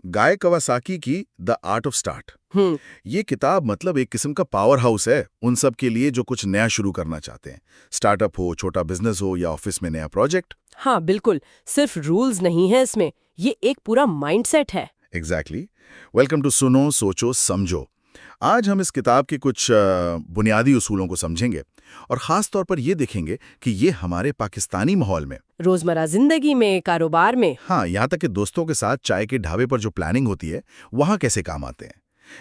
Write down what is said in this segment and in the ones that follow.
गाय Kawasaki की the art of start. हम्म। ये किताब मतलब एक किस्म का पावर हाउस है उन सब के लिए जो कुछ नया शुरू करना चाहते हैं। स्टार्टअप हो, छोटा बिजनेस हो या ऑफिस में नया प्रोजेक्ट। हाँ बिल्कुल, सिर्फ रूल्स नहीं है इसमें, ये एक पूरा माइंडसेट है। एग्जैक्टली। वेलकम टू सुनो सोचो समझो। आज हम इस किताब के कुछ बुनियादी उसूलों को समझेंगे और ख़ास तौर पर ये देखेंगे कि ये हमारे पाकिस्तानी माहौल में, रोजमर्रा जिंदगी में, कारोबार में। हाँ, यहाँ तक कि दोस्तों के साथ चाय के ढाबे पर जो प्लानिंग होती है वहाँ कैसे काम आते हैं।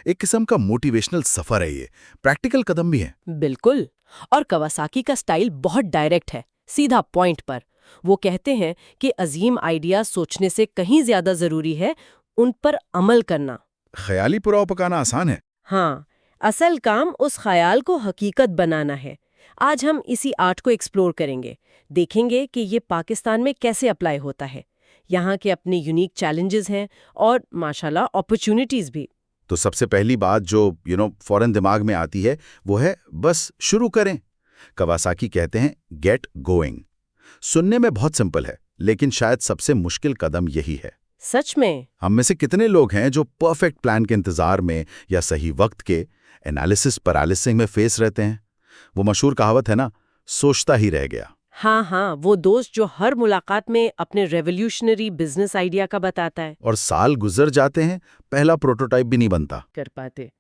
एक किस्म का मोटिवेशनल सफ़र है ये, प्रैक्टिकल कदम भी है। बिल्कुल। और कवासाकी का स्टाइल बहुत डायरेक्ट है, सीधा पॉइंट पर। वो कहते हैं कि अजीम आइडिया सोचने से कहीं ज्यादा जरूरी है उन पर अमल करना। ख्याली पुलाव पकाना आसान है। हाँ, असल काम उस ख्याल को हकीकत बनाना है। आज हम इसी आर्ट को एक्सप्लोर करेंगे, देखेंगे कि ये पाकिस्तान में कैसे अप्लाई होता है। यहाँ के अपने यूनिक चैलेंजेस हैं और माशाल्लाह अपॉर्चुनिटीज भी। तो सबसे पहली बात जो फौरन दिमाग में आती है वो है बस शुरू करें। कवासाकी कहते हैं गेट गोइंग। सुनने में बहुत सिंपल है, लेकिन शायद सबसे मुश्किल कदम यही है। सच में। हम में से कितने लोग हैं जो परफेक्ट प्लान के इंतजार में या सही वक्त के एनालिसिस पैरालिसिस में फेस रहते हैं। वो मशहूर कहावत है ना, सोचता ही रह गया। हाँ हाँ, वो दोस्त जो हर मुलाकात में अपने रेवोल्यूशनरी बिजनेस आइडिया का बताता है। और साल गुजर जाते हैं, पहला प्रोटोटाइप भी नहीं बनता। कर पाते।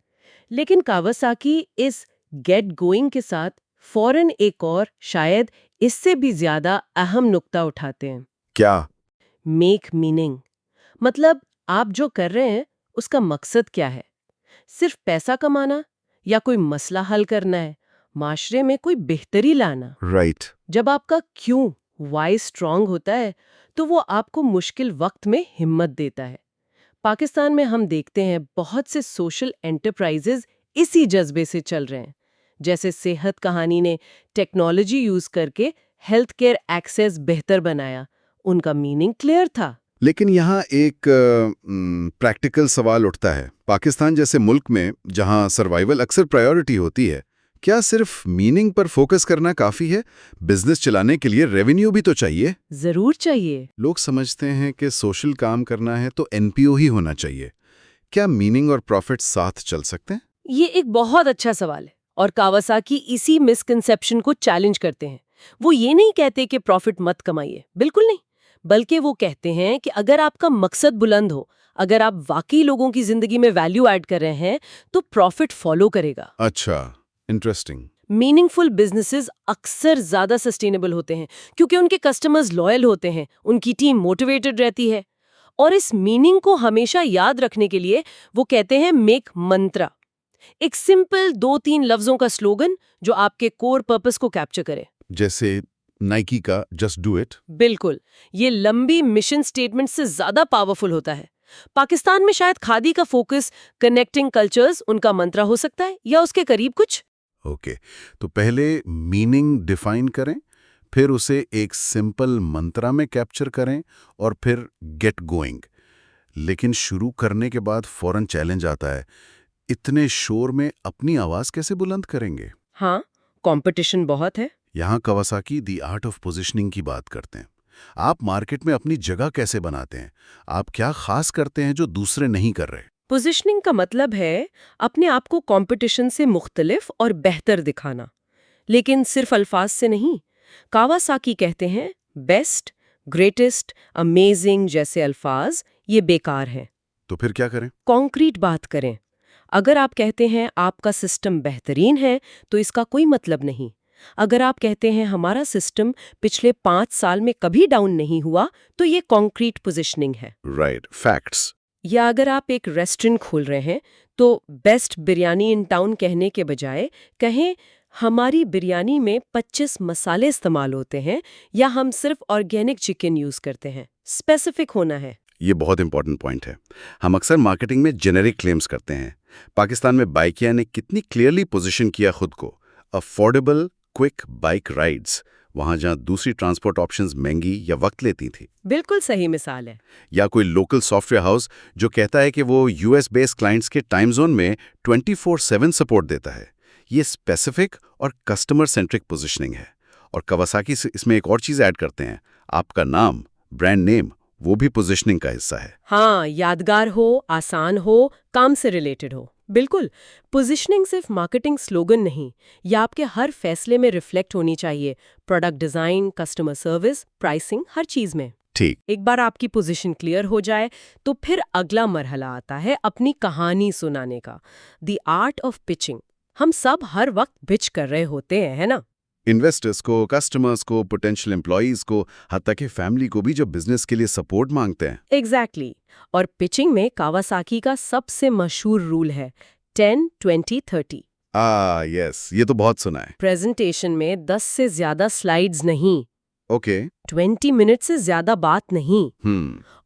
लेकिन कावासाकी इस गेट गोइंग के साथ फौरन एक और, शायद इससे भी ज्यादा अहम नुक्ता उठाते हैं। क्या? Make meaning. मतलब आप जो कर रहे हैं उसका मकसद क्या है? सिर्फ पैसा कमाना या कोई मसला हल करना है, माशरे में कोई बेहतरी लाना? राइट। जब आपका क्यों, वाई स्ट्रांग होता है तो वो आपको मुश्किल वक्त में हिम्मत देता है। पाकिस्तान में हम देखते हैं बहुत से सोशल एंटरप्राइजेज इसी जज्बे से चल रहे हैं। जैसे सेहत कहानी ने टेक्नोलॉजी यूज करके हेल्थ केयर एक्सेस बेहतर बनाया। उनका मीनिंग क्लियर था। लेकिन यहाँ एक प्रैक्टिकल सवाल उठता है। पाकिस्तान जैसे मुल्क में जहाँ सर्वाइवल अक्सर प्रायोरिटी होती है, क्या सिर्फ मीनिंग पर फोकस करना काफी है? बिजनेस चलाने के लिए रेवेन्यू भी तो चाहिए। जरूर चाहिए। लोग समझते हैं कि सोशल काम करना है तो एनपीओ ही होना चाहिए। क्या मीनिंग और प्रॉफिट साथ चल सकते हैं? ये एक बहुत अच्छा सवाल है और कावासाकी इसी मिसकंसेप्शन को चैलेंज करते हैं। वो ये नहीं कहते कि प्रॉफिट मत कमाइए, बिल्कुल नहीं, बल्कि वो कहते हैं कि अगर आपका मकसद बुलंद हो, अगर आप वाकई लोगों की जिंदगी में वैल्यू ऐड कर रहे हैं, तो प्रॉफिट फॉलो करेगा। अच्छा, इंटरेस्टिंग। मीनिंगफुल बिजनेसेस अक्सर ज्यादा सस्टेनेबल होते हैं क्योंकि उनके कस्टमर्स लॉयल होते हैं, उनकी टीम मोटिवेटेड रहती है। और इस मीनिंग को हमेशा याद रखने के लिए वो कहते हैं मेक मंत्रा, एक सिंपल 2-3 लफ्जों का स्लोगन जो आपके कोर पर्पस को कैप्चर करे। जैसे नाइकी का जस्ट डू इट। बिल्कुल, ये लंबी मिशन स्टेटमेंट से ज्यादा पावरफुल होता है। पाकिस्तान में शायद खादी का फोकस कनेक्टिंग कल्चर्स उनका मंत्रा हो सकता है, या उसके करीब कुछ। ओके, तो पहले मीनिंग डिफाइन करें, फिर उसे एक सिंपल मंत्रा में कैप्चर करें और फिर गेट गोइंग। लेकिन शुरू करने के बाद फौरन चैलेंज आता है, इतने शोर में अपनी आवाज कैसे बुलंद करेंगे? हाँ, कंपटीशन बहुत है। यहाँ Kawasaki the art of positioning की बात करते हैं। आप मार्केट में अपनी जगह कैसे बनाते हैं? आप क्या खास करते हैं जो दूसरे नहीं कर रहे? पोजीशनिंग का मतलब है अपने आप को कंपटीशन से मुख्तलिफ और बेहतर दिखाना, लेकिन सिर्फ अल्फाज से नहीं। कावासाकी कहते हैं बेस्ट, ग्रेटेस्ट, अमेजिंग जैसे अल्फाज ये बेकार हैं। तो फिर क्या करें? कॉन्क्रीट बात करें। अगर आप कहते हैं आपका सिस्टम बेहतरीन है तो इसका कोई मतलब नहीं। अगर आप कहते हैं हमारा सिस्टम पिछले 5 साल में कभी डाउन नहीं हुआ, तो ये कॉन्क्रीट पोजीशनिंग है। Right, facts. या अगर आप एक रेस्टोरेंट खोल रहे हैं तो बेस्ट बिरयानी इन टाउन कहने के बजाय कहें हमारी बिरयानी में 25 मसाले इस्तेमाल होते हैं, या हम सिर्फ ऑर्गेनिक चिकन यूज करते हैं। स्पेसिफिक होना है। ये बहुत इंपॉर्टेंट पॉइंट है। हम अक्सर मार्केटिंग में जेनेरिक क्लेम्स करते हैं। पाकिस्तान में बाइकिया ने कितनी क्लियरली पोजीशन किया खुद को, अफोर्डेबल क्विक बाइक राइड्स, वहां जहां दूसरी ट्रांसपोर्ट ऑप्शंस महंगी या वक्त लेती थी। बिल्कुल सही मिसाल है। या कोई लोकल सॉफ्टवेयर हाउस जो कहता है कि वो यूएस बेस्ड क्लाइंट्स के टाइम जोन में 24/7 सपोर्ट देता है। ये स्पेसिफिक और कस्टमर सेंट्रिक पोजीशनिंग है। और कवासाकी इसमें एक और चीज़ ऐड करते हैं, आपका नाम, ब्रांड नेम, वो भी पोजीशनिंग का हिस्सा है। हाँ, यादगार हो, आसान हो, काम से रिलेटेड हो। बिल्कुल, पोजीशनिंग सिर्फ मार्केटिंग स्लोगन नहीं, ये आपके हर फैसले में रिफ्लेक्ट होनी चाहिए। Product design, customer service, pricing, हर चीज में। ठीक। एक बार आपकी पोजीशन क्लियर हो जाए तो फिर अगला मरहला आता है अपनी कहानी सुनाने का, द आर्ट ऑफ पिचिंग। हम सब हर वक्त पिच कर रहे होते हैं, है ना? इन्वेस्टर्स को, कस्टमर्स को, पोटेंशियल एम्प्लॉयज को, हत्ता के फैमिली को भी जो बिजनेस के लिए सपोर्ट मांगते हैं। एग्जैक्टली। और पिचिंग में कावासाकी का सबसे मशहूर रूल है 10-20-30। यस, ये तो बहुत सुना है। प्रेजेंटेशन में 10 से ज्यादा स्लाइड्स नहीं, ओके। 20 मिनट से ज्यादा बात नहीं,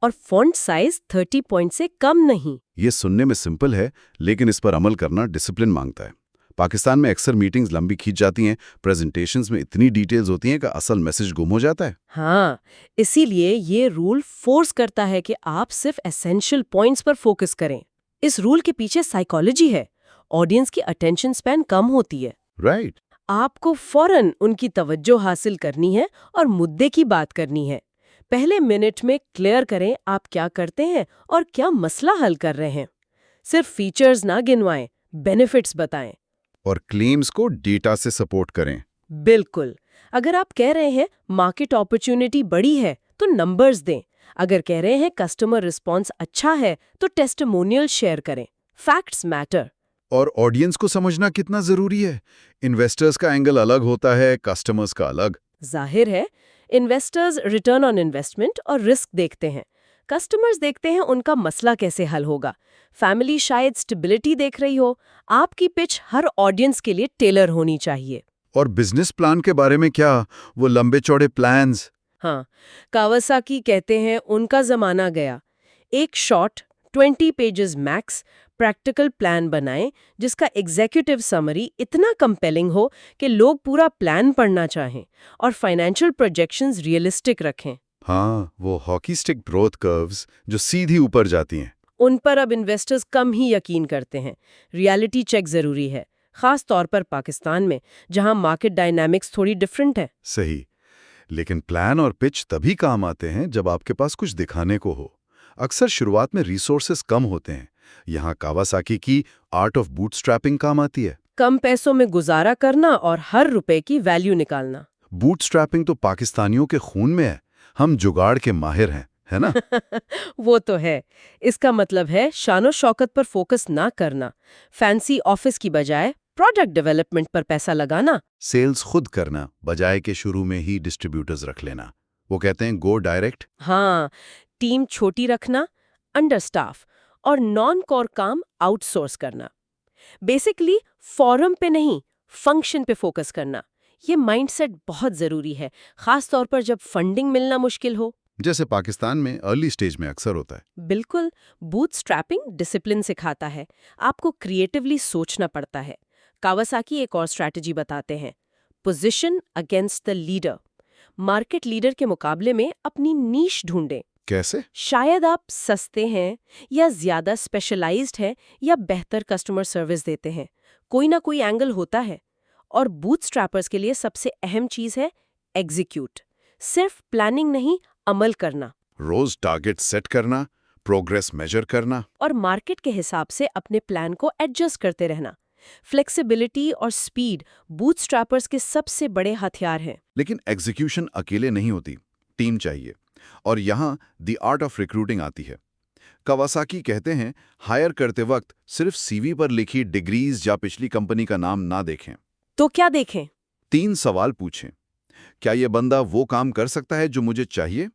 और फॉन्ट साइज 30 पॉइंट से कम नहीं। ये सुनने में सिंपल है, लेकिन इस पर अमल करना डिसिप्लिन मांगता है। पाकिस्तान में अक्सर मीटिंग्स लंबी खींच जाती हैं, प्रेजेंटेशंस में इतनी डिटेल्स होती हैं कि असल मैसेज गुम हो जाता है। हाँ, इसीलिए ये रूल फोर्स करता है कि आप सिर्फ एसेंशियल पॉइंट्स पर फोकस करें। इस रूल के पीछे साइकोलॉजी है। ऑडियंस की अटेंशन स्पैन कम होती है। राइट। आपको फौरन उनकी तवज्जो हासिल करनी है और मुद्दे की बात करनी है। पहले मिनट में क्लियर करें आप क्या करते हैं और क्या मसला हल कर रहे हैं। सिर्फ फीचर्स ना गिनवाएं, बेनिफिट्स बताएं। और क्लेम्स को डेटा से सपोर्ट करें। बिल्कुल। अगर आप कह रहे हैं मार्केट अपॉर्चुनिटी बड़ी है तो नंबर्स दें। अगर कह रहे हैं कस्टमर रिस्पांस अच्छा है तो टेस्टिमोनियल शेयर करें। Facts matter. और ऑडियंस को समझना कितना जरूरी है। इन्वेस्टर्स का एंगल अलग होता है, कस्टमर्स का अलग। जाहिर है, इन्वेस्टर्स रिटर्न ऑन इन्वेस्टमेंट और रिस्क देखते हैं। कस्टमर्स देखते हैं उनका मसला कैसे हल होगा। फैमिली शायद स्टेबिलिटी देख रही हो। आपकी पिच हर ऑडियंस के लिए टेलर होनी चाहिए। और बिजनेस प्लान के बारे में क्या, वो लंबे चौड़े प्लान्स? हाँ, कावासाकी कहते हैं उनका जमाना गया। एक short 20 pages max practical plan बनाएं जिसका एग्जीक्यूटिव समरी इतना कंपेलिंग हो कि लोग पूरा प्लान पढ़ना चाहें, और फाइनेंशियल प्रोजेक्शंस रियलिस्टिक रखें। हाँ, वो हॉकी स्टिक ग्रोथ कर्व्स जो सीधी ऊपर जाती हैं। उन पर अब इन्वेस्टर्स कम ही यकीन करते हैं। रियलिटी चेक जरूरी है, खास तौर पर पाकिस्तान में जहां मार्केट डायनामिक्स थोड़ी डिफरेंट है। सही। लेकिन प्लान और पिच तभी काम आते हैं जब आपके पास कुछ दिखाने को हो। अक्सर शुरुआत में रिसोर्सेस कम होते हैं। यहाँ कावासाकी की आर्ट ऑफ बूटस्ट्रैपिंग काम आती है। कम पैसों में गुजारा करना और हर रुपए की वैल्यू निकालना। बूटस्ट्रैपिंग तो पाकिस्तानियों के खून में है। हम जुगाड़ के माहिर हैं, है ना? वो तो है। इसका मतलब है शानो शौकत पर फोकस ना करना, फैंसी ऑफिस की बजाय प्रोडक्ट डेवलपमेंट पर पैसा लगाना। सेल्स खुद करना बजाय के शुरू में ही डिस्ट्रीब्यूटर्स रख लेना। वो कहते हैं गो डायरेक्ट। हाँ, टीम छोटी रखना, अंडर स्टाफ और नॉन कोर काम आउटसोर्स करना। बेसिकली फॉरम पे नहीं, फंक्शन पे फोकस करना। ये माइंडसेट बहुत जरूरी है, खास तौर पर जब फंडिंग मिलना मुश्किल हो। जैसे पाकिस्तान में अर्ली स्टेज में अक्सर होता है। बिल्कुल। बूटस्ट्रैपिंग डिसिप्लिन सिखाता है। आपको क्रिएटिवली सोचना पड़ता है। कावासाकी एक और स्ट्रैटेजी बताते हैं, position against the leader. Market leader के मुकाबले में अपनी नीश ढूंढें। कैसे? शायद आप सस्ते हैं या ज्यादा स्पेशलाइज्ड हैं या बेहतर कस्टमर सर्विस देते हैं। कोई ना कोई एंगल होता है। और बूटस्ट्रैपर्स के लिए सबसे अहम चीज है एग्जीक्यूट। सिर्फ प्लानिंग नहीं, अमल करना। रोज टारगेट सेट करना, प्रोग्रेस मेजर करना। और मार्केट के हिसाब से अपने प्लान को एडजस्ट करते रहना। फ्लेक्सिबिलिटी और स्पीड बूटस्ट्रैपर्स के सबसे बड़े हथियार हैं। लेकिन एग्जीक्यूशन अकेले नहीं होती, टीम चाहिए। और यहाँ द आर्ट ऑफ रिक्रूटिंग आती है। कावासाकी कहते हैं हायर करते वक्त सिर्फ सीवी पर लिखी डिग्रीज या पिछली कंपनी का नाम ना देखें। तो क्या देखें? 3 सवाल पूछें। क्या ये बंदा वो काम कर सकता है जो मुझे चाहिए?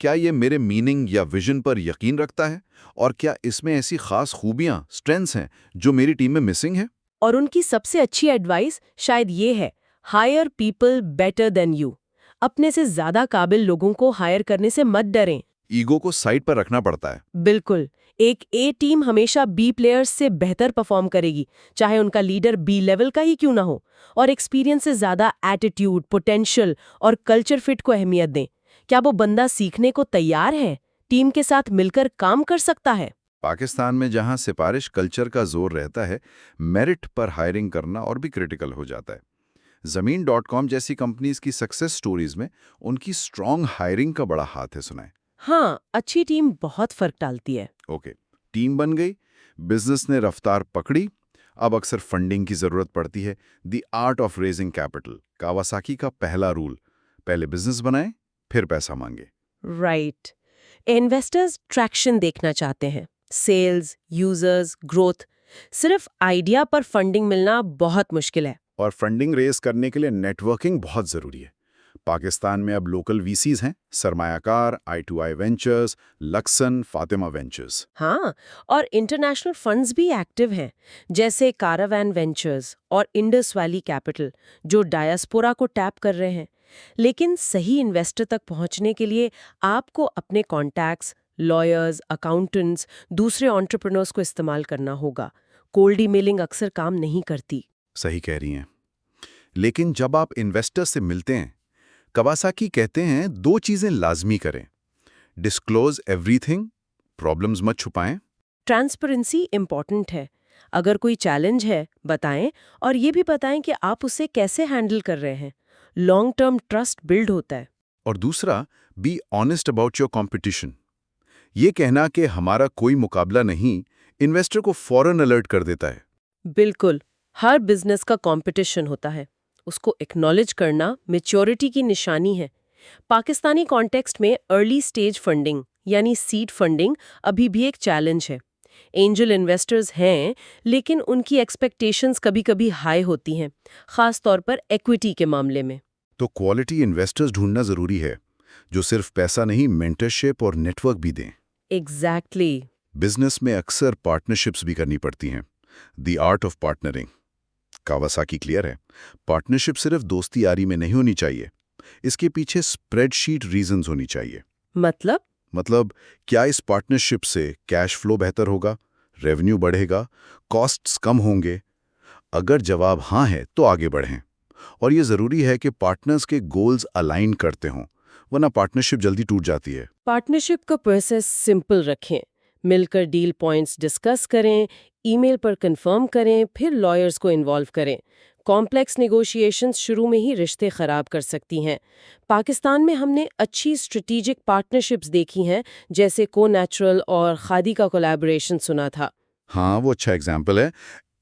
क्या ये मेरे मीनिंग या विजन पर यकीन रखता है? और क्या इसमें ऐसी खास खूबियां, स्ट्रेंथ्स हैं जो मेरी टीम में मिसिंग है? और उनकी सबसे अच्छी एडवाइस शायद ये है, hire people better than you. अपने से ज्यादा काबिल लोगों को हायर करने से मत डरें। ईगो को साइड पर रखना पड़ता है। बिल्कुल। एक ए टीम हमेशा बी प्लेयर्स से बेहतर परफॉर्म करेगी, चाहे उनका लीडर बी लेवल का ही क्यों ना हो। और एक्सपीरियंस से ज्यादा एटीट्यूड, पोटेंशियल और कल्चर फिट को अहमियत दें। क्या वो बंदा सीखने को तैयार है, टीम के साथ मिलकर काम कर सकता है? पाकिस्तान में जहां सिफारिश कल्चर का जोर रहता है, मेरिट पर हायरिंग करना और भी क्रिटिकल हो जाता है। Zameen.com जैसी कंपनीज की सक्सेस स्टोरीज में उनकी स्ट्रॉन्ग हायरिंग का बड़ा हाथ है, सुना है। हाँ, अच्छी टीम बहुत फर्क डालती है। ओके, टीम बन गई, बिजनेस ने रफ्तार पकड़ी, अब अक्सर फंडिंग की जरूरत पड़ती है। The art of raising capital, Kawasaki का पहला रूल, पहले बिजनेस बनाए फिर पैसा मांगे। राइट। इन्वेस्टर्स ट्रैक्शन देखना चाहते हैं, सेल्स, यूजर्स, ग्रोथ। सिर्फ आइडिया पर फंडिंग मिलना बहुत मुश्किल है। और फंडिंग रेज करने के लिए नेटवर्किंग बहुत जरूरी है। पाकिस्तान में अब लोकल वीसीज हैं, सरमायाकार, I2I ventures, Luxon, Fatima ventures. हाँ, और इंटरनेशनल फंड्स भी एक्टिव हैं, जैसे कारावैन वेंचर्स और इंडस वैली कैपिटल, जो डायस्पोरा को टैप कर रहे हैं। लेकिन सही इन्वेस्टर तक पहुंचने के लिए आपको अपने कॉन्टैक्ट्स, लॉयर्स, अकाउंटेंट्स, दूसरे एंटरप्रेन्योर्स को इस्तेमाल करना होगा। कोल्ड ईमेलिंग अक्सर काम नहीं करती। सही कह रही हैं। लेकिन जब आप इन्वेस्टर से मिलते हैं, कवासाकी कहते हैं दो चीजें लाजमी करें। डिस्क्लोज एवरीथिंग, प्रॉब्लम्स मत छुपाएं। ट्रांसपेरेंसी इम्पॉर्टेंट है। अगर कोई चैलेंज है, बताएं, और ये भी बताएं कि आप उसे कैसे हैंडल कर रहे हैं। लॉन्ग टर्म ट्रस्ट बिल्ड होता है। और दूसरा, be honest about your competition. ये कहना कि हमारा कोई मुकाबला नहीं, इन्वेस्टर को फौरन अलर्ट कर देता है। बिल्कुल, हर बिजनेस का कंपटीशन होता है। उसको एक्नॉलेज करना मैच्योरिटी की निशानी है। पाकिस्तानी कॉन्टेक्स्ट में अर्ली स्टेज फंडिंग यानी सीड फंडिंग अभी भी एक चैलेंज है। एंजल इन्वेस्टर्स हैं, लेकिन उनकी एक्सपेक्टेशंस कभी-कभी हाई होती हैं, खास तौर पर इक्विटी के मामले में। तो क्वालिटी इन्वेस्टर्स ढूंढना जरूरी है, जो सिर्फ पैसा नहीं, मेंटरशिप और नेटवर्क भी दें। एग्जैक्टली। बिजनेस में अक्सर पार्टनरशिप्स भी करनी पड़ती हैं। The art of partnering, Kawasaki clear है। पार्टनरशिप सिर्फ दोस्ती यारी में नहीं होनी चाहिए, इसके पीछे स्प्रेडशीट रीजंस होनी चाहिए। मतलब क्या इस पार्टनरशिप से कैश फ्लो बेहतर होगा, रेवेन्यू बढ़ेगा, कॉस्ट्स कम होंगे? अगर जवाब हाँ है तो आगे बढ़ें। और ये जरूरी है कि पार्टनर्स के गोल्स अलाइन करते हों, वरना पार्टनरशिप जल्दी टूट जाती है। पार्टनरशिप का प्रोसेस सिंपल रखें। मिलकर डील पॉइंट्स डिस्कस करें, ईमेल पर कंफर्म करें, फिर लॉयर्स को इन्वॉल्व करें। कॉम्प्लेक्स नेगोशिएशंस शुरू में ही रिश्ते खराब कर सकती हैं। पाकिस्तान में हमने अच्छी स्ट्रेटेजिक पार्टनरशिप्स देखी हैं, जैसे को नेचुरल और खादी का कोलैबोरेशन सुना था। हाँ, वो अच्छा एग्जाम्पल है।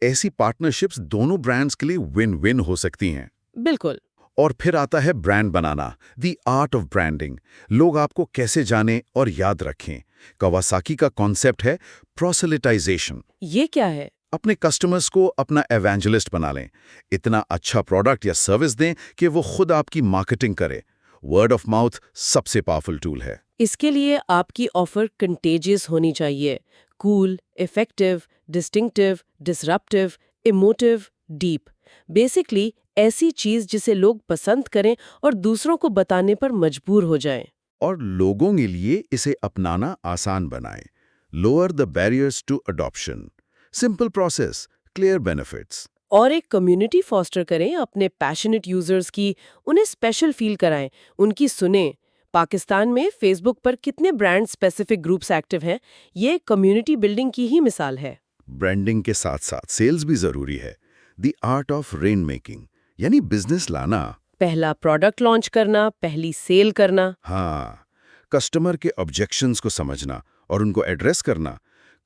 ऐसी पार्टनरशिप्स दोनों ब्रांड्स के लिए विन विन हो सकती हैं। बिल्कुल। और फिर आता है brand banana, the art of branding. लोग आपको कैसे जाने और याद रखें। कवासाकी का कॉन्सेप्ट है प्रोसेलिटाइजेशन। ये क्या है? अपने कस्टमर्स को अपना एवेंजलिस्ट बना लें। इतना अच्छा प्रोडक्ट या सर्विस दें कि वो खुद आपकी मार्केटिंग करे। वर्ड ऑफ माउथ सबसे पावरफुल टूल है। इसके लिए आपकी ऑफर कंटेजियस होनी चाहिए। Cool, effective, distinctive, disruptive, emotive, deep. Basically ऐसी चीज जिसे लोग पसंद करें और दूसरों को बताने पर मजबूर हो जाएं। और लोगों के लिए इसे अपनाना आसान बनाएं। Lower the barriers to adoption. Simple process, clear benefits. और एक कम्युनिटी फॉस्टर करें अपने पैशनेट यूजर्स की। उन्हें स्पेशल फील कराएं, उनकी सुने। पाकिस्तान में फेसबुक पर कितने ब्रांड स्पेसिफिक ग्रुप्स एक्टिव हैं, ये कम्युनिटी बिल्डिंग की ही मिसाल है। ब्रांडिंग के साथ साथ सेल्स भी जरूरी है। The art of rain making, यानी बिजनेस लाना। पहला प्रोडक्ट लॉन्च करना, पहली सेल करना। हाँ, कस्टमर के ऑब्जेक्शंस को समझना और उनको एड्रेस करना।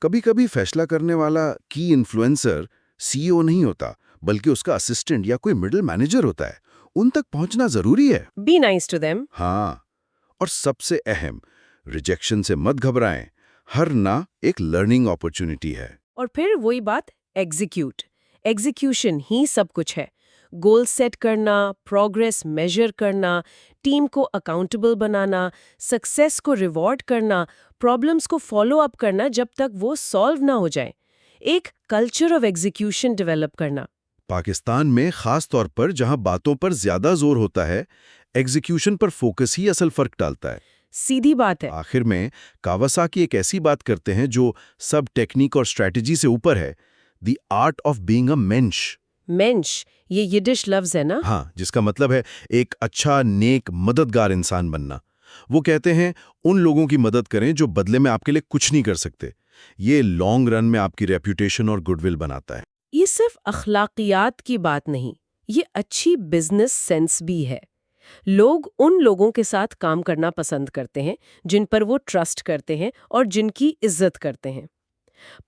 कभी-कभी फैसला करने वाला की इन्फ्लुएंसर सीईओ नहीं होता, बल्कि उसका असिस्टेंट या कोई मिडिल मैनेजर होता है। उन तक पहुंचना जरूरी है। Be nice to them. हाँ, और सबसे अहम, रिजेक्शन से मत घबराएं। हर ना एक लर्निंग अपॉर्चुनिटी है। और फिर वही बात, एग्जीक्यूशन ही सब कुछ है। गोल सेट करना, प्रोग्रेस मेजर करना, टीम को अकाउंटेबल बनाना, सक्सेस को रिवॉर्ड करना, प्रॉब्लम्स को फॉलो अप करना जब तक वो सॉल्व ना हो जाए। एक कल्चर ऑफ एग्जीक्यूशन डेवलप करना। पाकिस्तान में खास तौर पर जहां बातों पर ज्यादा जोर होता है, एग्जीक्यूशन पर फोकस ही असल फर्क डालता है। सीधी बात है। आखिर में कावासाकी एक ऐसी बात करते हैं जो सब टेक्निक और स्ट्रेटजी से ऊपर है। The art of being a mensch. Mensch, ये यिडिश लफ्ज है ना? हाँ, जिसका मतलब है एक अच्छा, नेक, मददगार इंसान बनना। वो कहते हैं उन लोगों की मदद करें जो बदले में आपके लिए कुछ नहीं कर सकते। ये लॉन्ग रन में आपकी रेप्यूटेशन और गुडविल बनाता है। ये सिर्फ अखलाकियात की बात नहीं, ये अच्छी बिजनेस सेंस भी है। लोग उन लोगों के साथ काम करना पसंद करते हैं जिन पर वो ट्रस्ट करते हैं और जिनकी इज्जत करते हैं।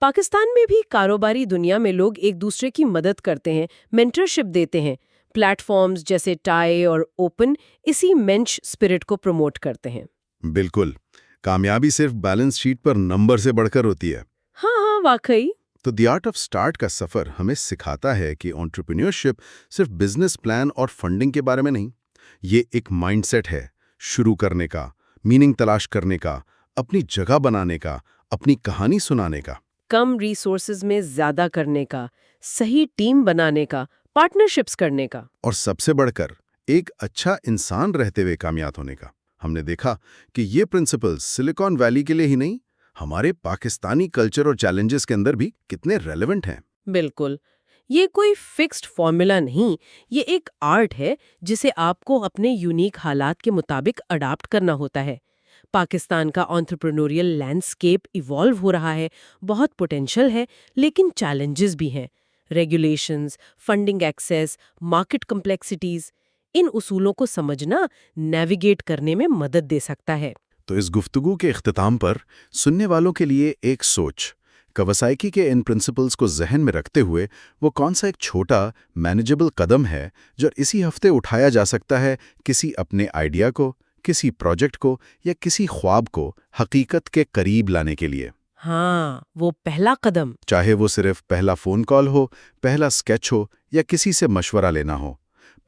पाकिस्तान में भी कारोबारी दुनिया में लोग एक दूसरे की मदद करते हैं, मेंटरशिप देते हैं। प्लेटफॉर्म्स जैसे टाई और ओपन इसी मेंच स्पिरिट को प्रमोट करते हैं। बिल्कुल। कामयाबी सिर्फ बैलेंस शीट पर नंबर से बढ़कर होती है। हाँ हाँ, वाकई। तो द आर्ट ऑफ स्टार्ट का सफर हमें सिखाता है कि एंटरप्रेन्योरशिप सिर्फ बिजनेस प्लान और फंडिंग के बारे में नहीं, ये एक माइंडसेट है, शुरू करने का, मीनिंग तलाश करने का, अपनी जगह बनाने का, अपनी कहानी सुनाने का। कम रिसोर्सेज में ज्यादा करने का, सही टीम बनाने का, पार्टनरशिप्स करने का। और सबसे बढ़कर एक अच्छा इंसान रहते हुए कामयाब होने का। हमने देखा कि ये प्रिंसिपल्स सिलिकॉन वैली के लिए ही नहीं, हमारे पाकिस्तानी कल्चर और चैलेंजेस के अंदर भी कितने रेलेवेंट हैं। बिल्कुल। ये कोई फिक्स्ड फॉर्मूला नहीं, ये एक आर्ट है जिसे आपको अपने यूनिक हालात के मुताबिक अडाप्ट करना होता है। पाकिस्तान का एंटरप्रेन्योरियल लैंडस्केप इवॉल्व हो रहा है, बहुत पोटेंशियल है, लेकिन चैलेंजेस भी हैं। Regulations, funding access, market complexities, इन उसूलों को समझना नेविगेट करने में मदद दे सकता है। तो इस गुफ्तगू के इख्तिताम पर सुनने वालों के लिए एक सोच, कवासाकी के इन प्रिंसिपल्स को जहन में रखते हुए वो कौन सा एक छोटा मैनेजेबल कदम है जो इसी हफ्ते उठाया जा सकता है किसी अपने आइडिया को, किसी प्रोजेक्ट को या किसी ख्वाब को हकीकत के करीब लाने के लिए। हाँ, वो पहला कदम। चाहे वो सिर्फ पहला फ़ोन कॉल हो, पहला स्केच हो या किसी से मशवरा लेना हो।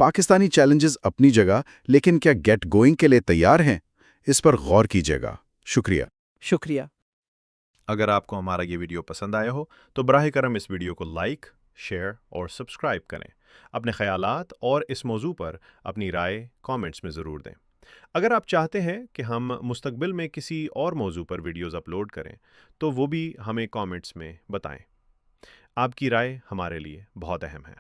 पाकिस्तानी चैलेंजेस अपनी जगह, लेकिन क्या गेट गोइंग के लिए तैयार हैं? इस पर गौर कीजिएगा। शुक्रिया। शुक्रिया। अगर आपको हमारा ये वीडियो पसंद आया हो तो बराह करम इस वीडियो को लाइक, शेयर और सब्सक्राइब करें। अपने ख्यालात और इस मौजू पर अपनी राय कमेंट्स में ज़रूर दें। अगर आप चाहते हैं कि हम मुस्तकबिल में किसी और मौजू पर वीडियोस अपलोड करें तो वो भी हमें कमेंट्स में बताएं। आपकी राय हमारे लिए बहुत अहम है।